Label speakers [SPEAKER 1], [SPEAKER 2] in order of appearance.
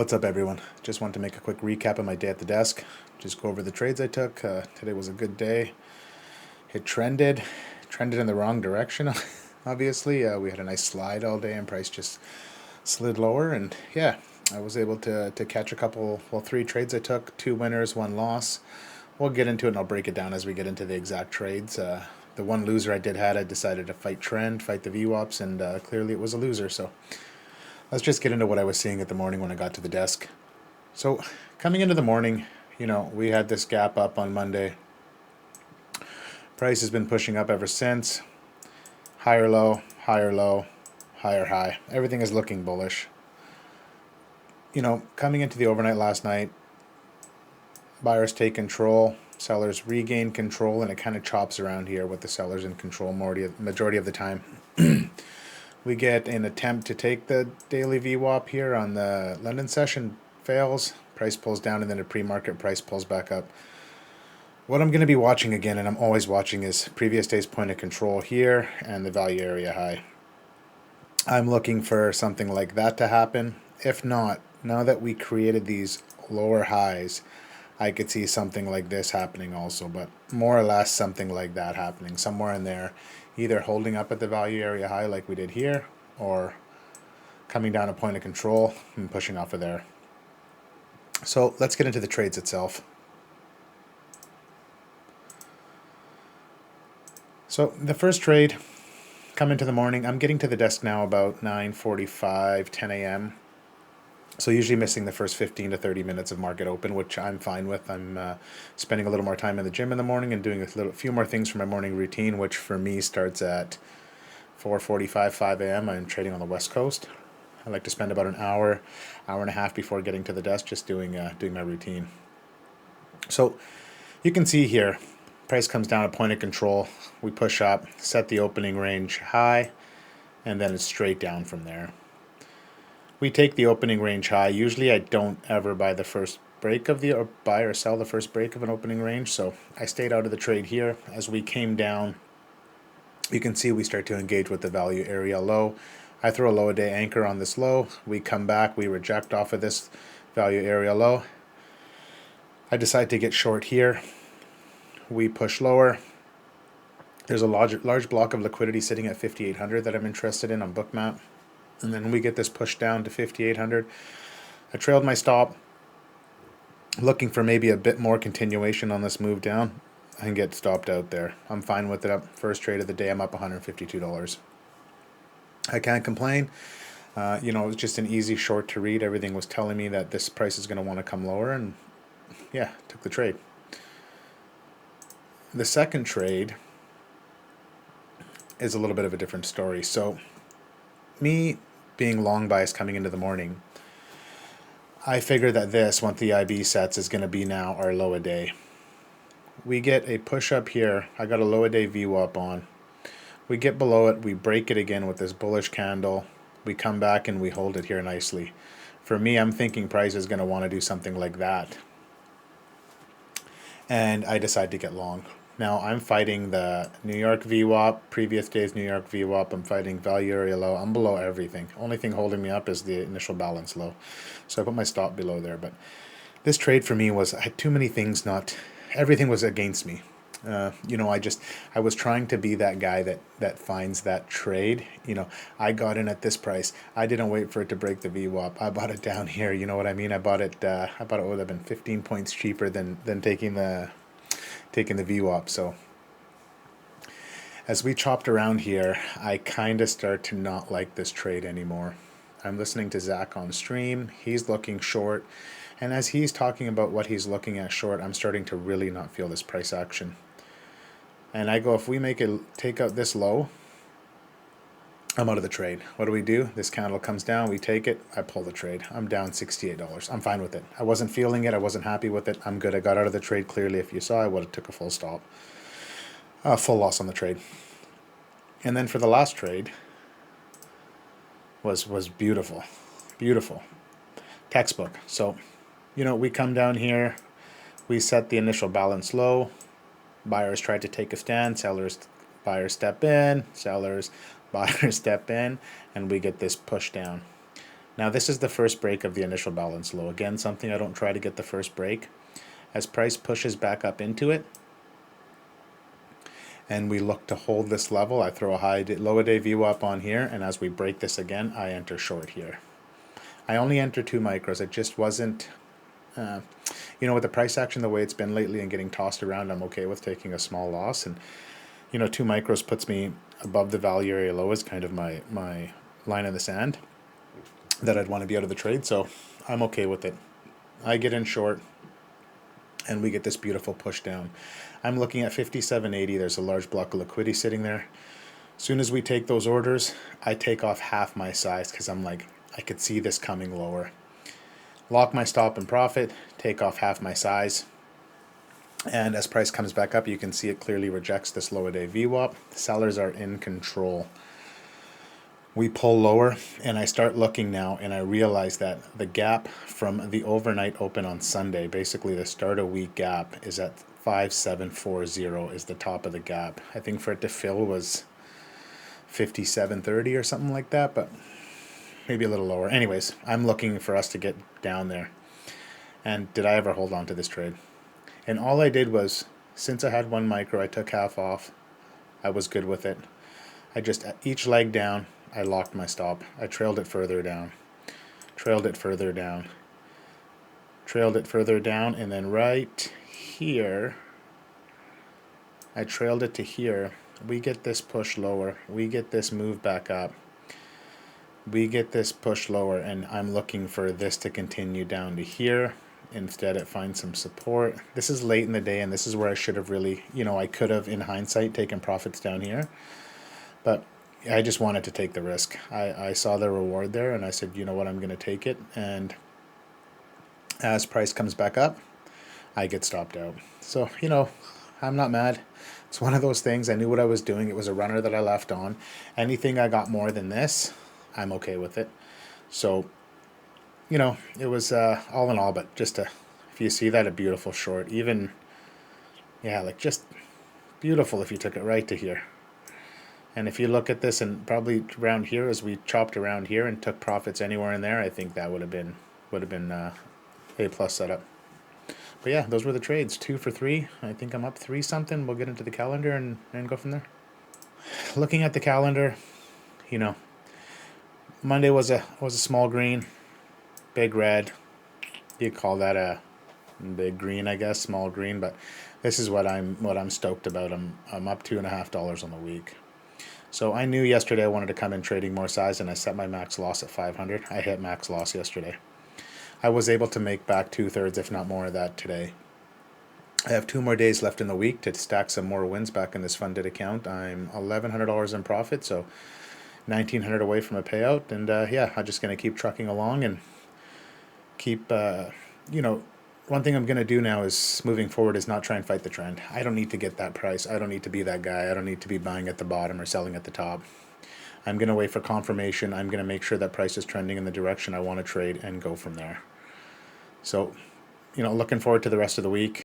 [SPEAKER 1] What's up, everyone? Just want to make a quick recap of my day at the desk. Just go over the trades I took. Today was a good day. It trended in the wrong direction. Obviously, we had a nice slide all day, and price just slid lower. And yeah, I was able to catch a couple. Well, 3 trades I took, 2 winners, 1 loss. We'll get into it, and I'll break it down as we get into the exact trades. The one loser I decided to fight trend, fight the VWAPs, and clearly it was a loser. So let's just get into what I was seeing at the morning when I got to the desk. So coming into the morning, we had this gap up on Monday. Price has been pushing up ever since. Higher low, higher low, higher high. Everything is looking bullish. Coming into the overnight last night, buyers take control, sellers regain control, and it kind of chops around here with the sellers in control majority of the time. We get an attempt to take the daily VWAP here on the London session, fails, price pulls down, and then a pre-market price pulls back up. What I'm going to be watching again, and I'm always watching, is previous day's point of control here and the value area high. I'm looking for something like that to happen. If not, now that we created these lower highs, I could see something like this happening also, but more or less something like that happening, somewhere in there, either holding up at the value area high like we did here, or coming down a point of control and pushing off of there. So let's get into the trades itself. So the first trade, come into the morning. I'm getting to the desk now about 9:45, 10 a.m. So usually missing the first 15 to 30 minutes of market open, which I'm fine with. I'm spending a little more time in the gym in the morning and doing a few more things for my morning routine, which for me starts at 4:45, 5 a.m. I'm trading on the West Coast. I like to spend about an hour and a half before getting to the desk just doing my routine. So you can see here, price comes down a point of control. We push up, set the opening range high, and then it's straight down from there. We take the opening range high. Usually I don't ever buy the first break of or buy or sell the first break of an opening range, so I stayed out of the trade here. As we came down, you can see we start to engage with the value area low. I throw a low a day anchor on this low. We come back, we reject off of this value area low. I decide to get short here. We push lower. There's a large block of liquidity sitting at 5,800 that I'm interested in on Bookmap. And then we get this push down to 5,800. I trailed my stop, looking for maybe a bit more continuation on this move down, and get stopped out there. I'm fine with it. Up first trade of the day, I'm up $152. I can't complain. It was just an easy short to read. Everything was telling me that this price is going to want to come lower, and yeah, took the trade. The second trade is a little bit of a different story. So me being long bias coming into the morning, I figure that this, once the IB sets, is going to be now our low a day. We get a push up here. I got a low a day VWAP on. We get below it. We break it again with this bullish candle. We come back and we hold it here nicely. For me, I'm thinking price is going to want to do something like that. And I decide to get long. Now I'm fighting the New York VWAP, previous day's New York VWAP. I'm fighting value area low. I'm below everything. Only thing holding me up is the initial balance low. So I put my stop below there. But this trade for me I had too many things everything was against me. I was trying to be that guy that finds that trade. I got in at this price. I didn't wait for it to break the VWAP. I bought it down here. You know what I mean? I bought it would have been 15 points cheaper than taking the VWAP. So as we chopped around here, I kind of start to not like this trade anymore. I'm listening to Zach on stream. He's looking short. And as he's talking about what he's looking at short, I'm starting to really not feel this price action. And I go, if we take out this low, I'm out of the trade. What do? This candle comes down, we take it, I pull the trade. I'm down $68. I'm fine with it. I wasn't feeling it. I wasn't happy with it. I'm good. I got out of the trade clearly. If you saw, I would have took a full stop. Full loss on the trade. And then for the last trade was beautiful. Beautiful. Textbook. So, we come down here. We set the initial balance low. Buyers tried to take a stand. Buyers step in. Buyers step in. And we get this push down. Now this is the first break of the initial balance low. Again, something I don't try to get the first break. As price pushes back up into it, and we look to hold this level, I throw a low a day VWAP on here, and as we break this again, I enter short here. I only enter 2 micros. It just wasn't, with the price action the way it's been lately and getting tossed around, I'm okay with taking a small loss. And 2 micros puts me above the value area low is kind of my line in the sand that I'd want to be out of the trade. So I'm okay with it. I get in short, and we get this beautiful push down. I'm looking at 57.80. There's a large block of liquidity sitting there. As soon as we take those orders, I take off half my size because I'm like, I could see this coming lower. Lock my stop and profit, take off half my size. And as price comes back up, you can see it clearly rejects this low a day VWAP. Sellers are in control. We pull lower, and I start looking now, and I realize that the gap from the overnight open on Sunday, basically the start of week gap, is at 5740 is the top of the gap. I think for it to fill was 5730 or something like that, but maybe a little lower. Anyways, I'm looking for us to get down there. And did I ever hold on to this trade? And all I did was, since I had 1 micro, I took half off. I was good with it. I just, each leg down, I locked my stop. I trailed it further down, trailed it further down, trailed it further down, and then right here, I trailed it to here. We get this push lower. We get this move back up. We get this push lower, and I'm looking for this to continue down to here. Instead, it finds some support. This is late in the day, and this is where I should have really, I could have, in hindsight, taken profits down here. But I just wanted to take the risk. I saw the reward there, and I said, you know what, I'm going to take it. And as price comes back up, I get stopped out. So, I'm not mad. It's one of those things. I knew what I was doing. It was a runner that I left on. Anything I got more than this, I'm okay with it. So, it was all in all, but just if you see that, a beautiful short. Even, just beautiful if you took it right to here. And if you look at this, and probably around here, as we chopped around here and took profits anywhere in there, I think that would have been A+ setup. But yeah, those were the trades. 2 for 3. I think I'm up 3 something. We'll get into the calendar and go from there. Looking at the calendar, Monday was a small green, big red. You call that a big green, I guess, small green. But this is what I'm stoked about. I'm up $2.50 on the week. So I knew yesterday I wanted to come in trading more size, and I set my max loss at 500. I hit max loss yesterday. I was able to make back 2/3, if not more, of that today. I have 2 more days left in the week to stack some more wins back in this funded account. I'm $1,100 in profit, so $1,900 away from a payout. And I'm just going to keep trucking along and keep, one thing I'm going to do now is, moving forward, is not try and fight the trend. I don't need to get that price. I don't need to be that guy. I don't need to be buying at the bottom or selling at the top. I'm going to wait for confirmation. I'm going to make sure that price is trending in the direction I want to trade and go from there. So, looking forward to the rest of the week.